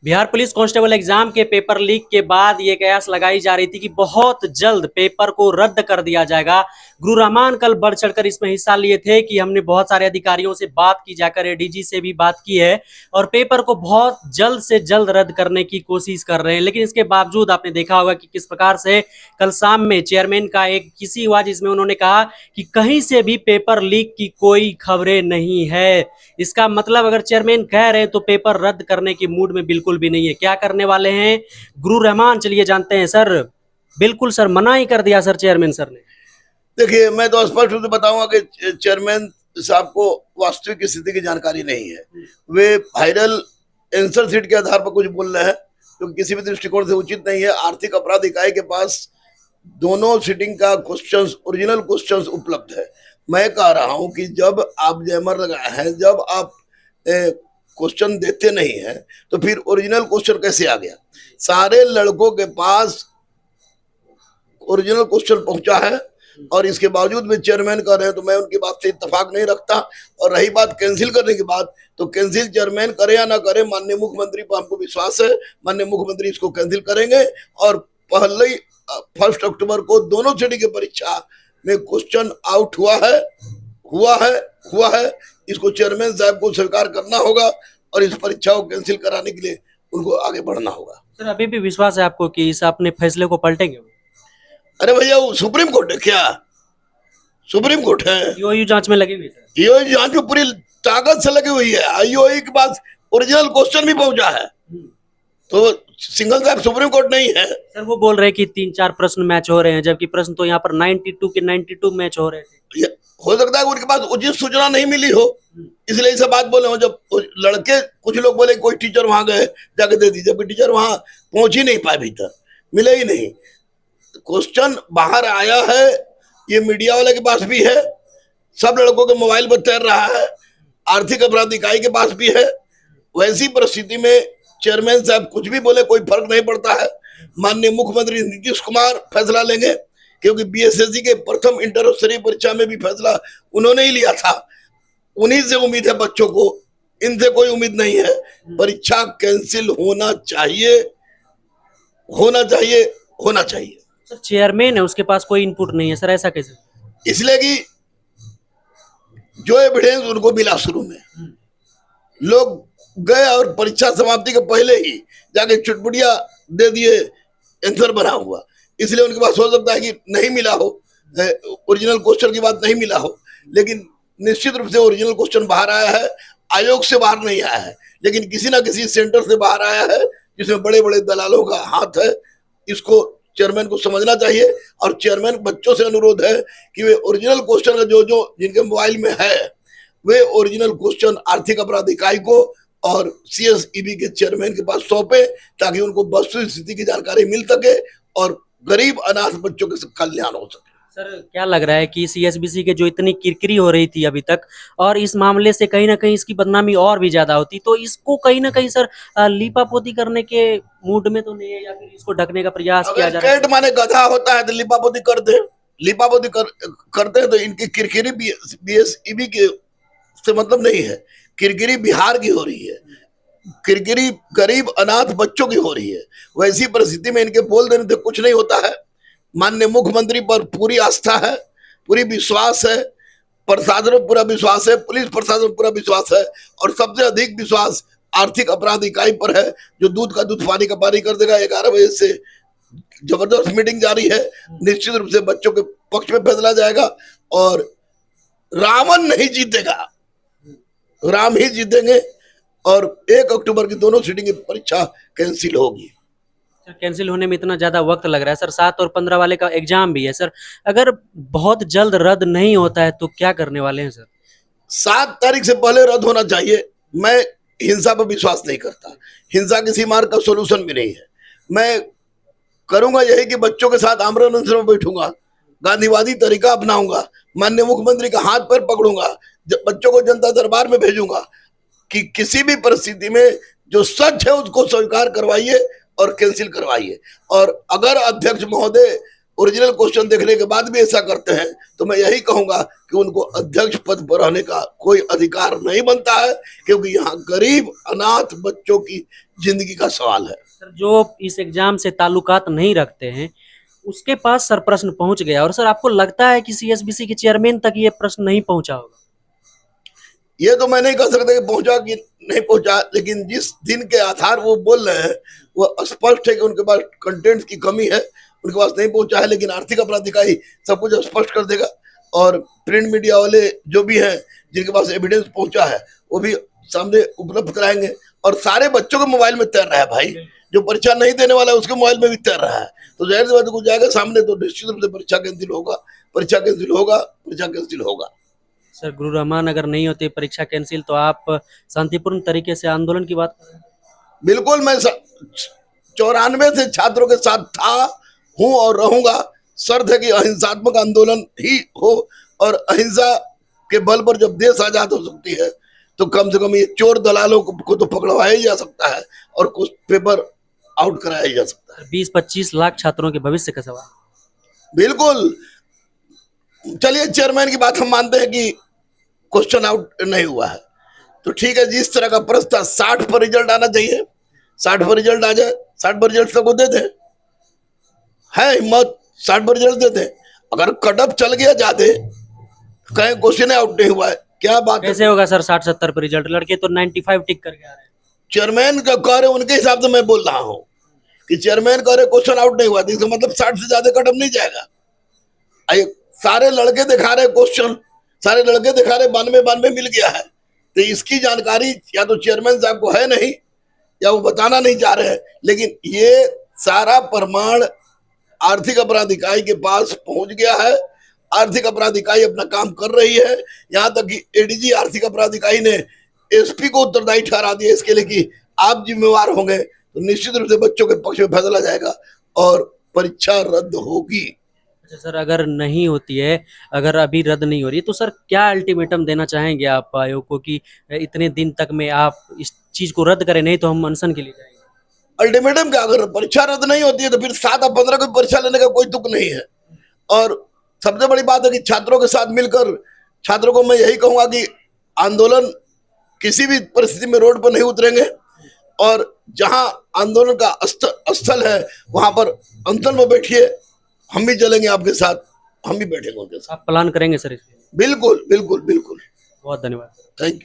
Bihar police constable exam के paper leak के बाद ये कयास लगाई जा रही थी कि बहुत जल्द पेपर को रद्द कर दिया जाएगा। गुरु रहमान कल बढ़ चढ़कर इसमें हिस्सा लिए थे कि हमने बहुत सारे अधिकारियों से बात की, जाकर एडीजी से भी बात की है और पेपर को बहुत जल्द से जल्द रद्द करने की कोशिश कर रहे हैं। लेकिन इसके बावजूद आपने देखा होगा कि किस प्रकार से कल शाम में चेयरमैन का एक किसी हुआ जिसमें उन्होंने कहा कि कहीं से भी पेपर लीक की कोई खबरें नहीं है। इसका मतलब अगर चेयरमैन कह रहे हैं तो पेपर रद्द करने की मूड में बिल्कुल भी नहीं है। क्या करने वाले हैं गुरु रहमान, चलिए जानते हैं। सर बिल्कुल सर, मना ही कर दिया सर चेयरमैन सर ने। देखिए, मैं तो स्पष्ट रूप से बताऊंगा कि चेयरमैन साहब को वास्तविक स्थिति की जानकारी नहीं है। वे वायरल आंसर शीट के आधार पर कुछ बोल रहे हैं जो किसी भी दृष्टिकोण से उचित नहीं है। आर्थिक अपराध इकाई के पास दोनों सीटिंग का क्वेश्चंस, ओरिजिनल क्वेश्चंस उपलब्ध है। मैं कह रहा हूं कि जब आप जैमर लगाए हैं, जब आप क्वेश्चन देते नहीं हैं, तो फिर ओरिजिनल क्वेश्चन कैसे आ गया? सारे लड़कों के पास ओरिजिनल क्वेश्चन पहुंचा है और इसके बावजूद भी चेयरमैन कर रहे हैं, तो मैं उनकी बात से इत्तेफाक नहीं रखता। और रही बात कैंसिल करने की बात, तो कैंसिल चेयरमैन करे या ना करे, माननीय मुख्यमंत्री पर हमको विश्वास है। माननीय मुख्यमंत्री इसको कैंसिल करेंगे और पहले 1 अक्टूबर को दोनों श्रेणी की परीक्षा में क्वेश्चन आउट हुआ है। इसको चेयरमैन साहब को स्वीकार करना होगा और इस परीक्षा को कैंसिल कराने के लिए उनको आगे बढ़ना होगा। सर अभी भी विश्वास है आपको कि इस अपने फैसले को पलटेंगे? अरे भैया, वो सुप्रीम कोर्ट है क्या? सुप्रीम कोर्ट है, ईओयू जांच में लगी हुई है। ईओयू जांच में पूरी ताकत से लगी हुई है। ईओयू के पास ओरिजिनल क्वेश्चन भी पहुंचा है, तो सिंगल साहब सुप्रीम कोर्ट नहीं है। सर वो बोल रहे हैं कि 3-4 प्रश्न मैच हो रहे हैं, जबकि प्रश्न तो यहाँ पर 92 के 92 मैच हो रहे थे। हो सकता है उनके पास उचित सूचना नहीं मिली हो, इसलिए ऐसा बात बोले हो। जब लड़के, कुछ लोग बोले कोई टीचर वहां गए जाके दे दी, जबकि टीचर वहां पहुंच ही नहीं पाए, भीतर मिले ही नहीं। क्वेश्चन बाहर आया है, ये मीडिया वाले के पास भी है, सब लड़कों के मोबाइल पर तैर रहा है, आर्थिक अपराध इकाई के पास भी है। वैसी परिस्थिति में चेयरमैन साहब कुछ भी बोले कोई फर्क नहीं पड़ता है। माननीय मुख्यमंत्री नीतीश कुमार फैसला लेंगे, क्योंकि बीएसएससी के प्रथम इंटर स्तरीय परीक्षा में भी फैसला उन्होंने ही लिया था। उन्हीं से उम्मीद है बच्चों को, इनसे कोई उम्मीद नहीं है। परीक्षा कैंसिल होना चाहिए। सर चेयरमैन है, उसके पास कोई इनपुट नहीं है सर, ऐसा कैसे? इसलिए कि जो एविडेंस उनको मिला, शुरू में लोग गए और परीक्षा समाप्ति के पहले ही जाके चुटपुटिया दे दिए, आंसर बना हुआ। इसलिए उनके पास हो सकता है कि नहीं मिला हो, ओरिजिनल क्वेश्चन की बात नहीं मिला हो, लेकिन निश्चित रूप से ओरिजिनल क्वेश्चन बाहर आया है। आयोग से बाहर नहीं आया है, लेकिन किसी ना किसी सेंटर से बाहर आया है, जिसमें बड़े बड़े दलालों का हाथ है। इसको चेयरमैन को समझना चाहिए और चेयरमैन बच्चों से अनुरोध है कि वे ओरिजिनल क्वेश्चन का जो जिनके मोबाइल में है, वे ओरिजिनल क्वेश्चन आर्थिक अपराध इकाई को और सीएसईबी के चेयरमैन के पास सौंपे, ताकि उनको वस्तुस्थिति स्थिति की जानकारी मिल सके और गरीब अनाथ बच्चों के कल्याण हो सके। सर क्या लग रहा है कि सीएसबीसी के जो इतनी किरकिरी हो रही थी अभी तक, और इस मामले से कहीं ना कहीं इसकी बदनामी और भी ज्यादा होती, तो इसको कहीं ना कहीं सर लीपापोती करने के मूड में तो नहीं है, या फिर इसको ढकने का प्रयास किया जा रहा है? कैट माने गधा होता है तो लीपापोती करते हैं, तो इनकी किरकिरी बीएसईबी के से मतलब नहीं है। किरकिरी बिहार की हो रही है, किरकिरी गरीब अनाथ बच्चों की हो रही है। वैसी परिस्थिति में इनके बोल देने से कुछ नहीं होता है। माननीय मुख्यमंत्री पर पूरी आस्था है, पूरी विश्वास है, प्रशासन पर पूरा विश्वास है, पुलिस प्रशासन पर पूरा विश्वास है, और सबसे अधिक विश्वास आर्थिक अपराध इकाई पर है, जो दूध का दूध पानी का पानी कर देगा। 11 बजे से जबरदस्त मीटिंग जारी है। निश्चित रूप से बच्चों के पक्ष में फैसला जाएगा और रावण नहीं जीतेगा, राम ही जीतेंगे। और 1 अक्टूबर की दोनों सीटिंग की परीक्षा कैंसिल होगी। सर कैंसिल होने में इतना ज्यादा वक्त लग रहा है सर, 7 और 15 वाले का एग्जाम भी है सर। अगर बहुत जल्द रद्द नहीं होता है तो क्या करने वाले हैं सर? 7 तारीख से पहले रद्द होना चाहिए। मैं हिंसा पर विश्वास नहीं करता, हिंसा किसी मार्ग का सोल्यूशन भी नहीं है। मैं करूंगा यही कि बच्चों के साथ आमरण अनशन में बैठूंगा, गांधीवादी तरीका अपनाऊंगा, माननीय मुख्यमंत्री का हाथ पैर पकड़ूंगा, बच्चों को जनता दरबार में भेजूंगा कि किसी भी परिस्थिति में जो सच है उसको स्वीकार करवाइए और कैंसिल करवाइए। और अगर अध्यक्ष महोदय ओरिजिनल क्वेश्चन देखने के बाद भी ऐसा करते हैं तो मैं यही कहूंगा कि उनको अध्यक्ष पद पर रहने का कोई अधिकार नहीं बनता है, क्योंकि यहाँ गरीब अनाथ बच्चों की जिंदगी का सवाल है। सर जो इस एग्जाम से ताल्लुकात नहीं रखते हैं उसके पास सर प्रश्न पहुंच गया, और सर आपको लगता है कि सीएसबीसी के चेयरमैन तक ये प्रश्न नहीं पहुंचा होगा? ये तो मैं नहीं कह सकता कि पहुंचा कि नहीं पहुंचा, लेकिन जिस दिन के आधार वो बोल रहे हैं वो स्पष्ट है कि उनके पास कंटेंट की कमी है, उनके पास नहीं पहुंचा है। लेकिन आर्थिक अपराध इकाई सब कुछ स्पष्ट कर देगा, और प्रिंट मीडिया वाले जो भी हैं जिनके पास एविडेंस पहुंचा है वो भी सामने उपलब्ध कराएंगे। और सारे बच्चों के मोबाइल में तैर रहा है भाई, जो परीक्षा नहीं देने वाला है उसके मोबाइल में भी तैर रहा है, तो जाहिर सी बात कुछ जाएगा सामने तो निश्चित रूप से परीक्षा कैंसिल होगा, परीक्षा कैंसिल होगा, परीक्षा कैंसिल होगा। सर गुरु रहमान अगर नहीं होती परीक्षा कैंसिल तो आप शांतिपूर्ण तरीके से आंदोलन की बात कर रहे हैं? बिल्कुल, मैं 94 से छात्रों के साथ था, हूं और रहूंगा। शर्त है कि अहिंसात्मक आंदोलन ही हो, और अहिंसा के बल पर जब देश आजाद हो सकती है तो कम से कम ये चोर दलालों को तो पकड़वाया ही जा सकता है और कुछ पेपर आउट कराया जा सकता है। 20-25 लाख छात्रों के भविष्य का सवाल। बिल्कुल, चलिए चेयरमैन की बात हम मानते हैं कि क्वेश्चन आउट नहीं हुआ है, तो ठीक है, जिस तरह का प्रश्न था 60 पर रिजल्ट आना चाहिए, 60 पर रिजल्ट आ जाए, 60 पर रिजल्ट सबको दे दे, है हिम्मत 60 पर रिजल्ट दे दे। अगर कटअप चल गया जाते कहीं क्वेश्चन आउट नहीं हुआ है, क्या बात है? कैसे होगा सर 60-70 पर रिजल्ट? लड़के तो 95 टिक करके आ रहे हैं। चेयरमैन का कह रहे उनके हिसाब से मैं बोल रहा हूँ कि चेयरमैन कह रहे क्वेश्चन आउट नहीं हुआ, इसका मतलब 60 से ज्यादा कटअप नहीं जाएगा। सारे लड़के दिखा रहे क्वेश्चन, सारे लड़के दिखा रहे 92 मिल गया है, तो इसकी जानकारी या तो चेयरमैन साहब को है नहीं या वो बताना नहीं चाह रहे हैं। लेकिन ये सारा प्रमाण आर्थिक अपराध इकाई के पास पहुंच गया है, आर्थिक अपराध इकाई अपना काम कर रही है। यहाँ तक कि एडीजी आर्थिक अपराध इकाई ने एसपी को उत्तरदायी ठहरा दिया इसके लिए कि आप जिम्मेवार होंगे, तो निश्चित रूप से बच्चों के पक्ष में फैसला जाएगा और परीक्षा रद्द होगी। अच्छा सर, अगर नहीं होती है, अगर अभी रद्द नहीं हो रही है, तो सर क्या अल्टीमेटम देना चाहेंगे आप आयोग को कि इतने दिन तक में आप इस चीज को रद्द करें, नहीं तो हम अनशन के लिए जाएंगे? अल्टीमेटम क्या, अगर परीक्षा रद्द नहीं होती है तो फिर 7 और 15 को परीक्षा लेने का कोई तुक नहीं है। और सबसे बड़ी बात है कि छात्रों के साथ मिलकर छात्रों को मैं यही कहूंगा कि आंदोलन किसी भी परिस्थिति में रोड पर नहीं उतरेंगे, और जहां आंदोलन का स्थल है वहां पर अंतर में बैठिए, हम भी चलेंगे आपके साथ, हम भी बैठेंगे उनके साथ। आप प्लान करेंगे सर इसलिए? बिल्कुल बिल्कुल बिल्कुल। बहुत धन्यवाद। Thank you.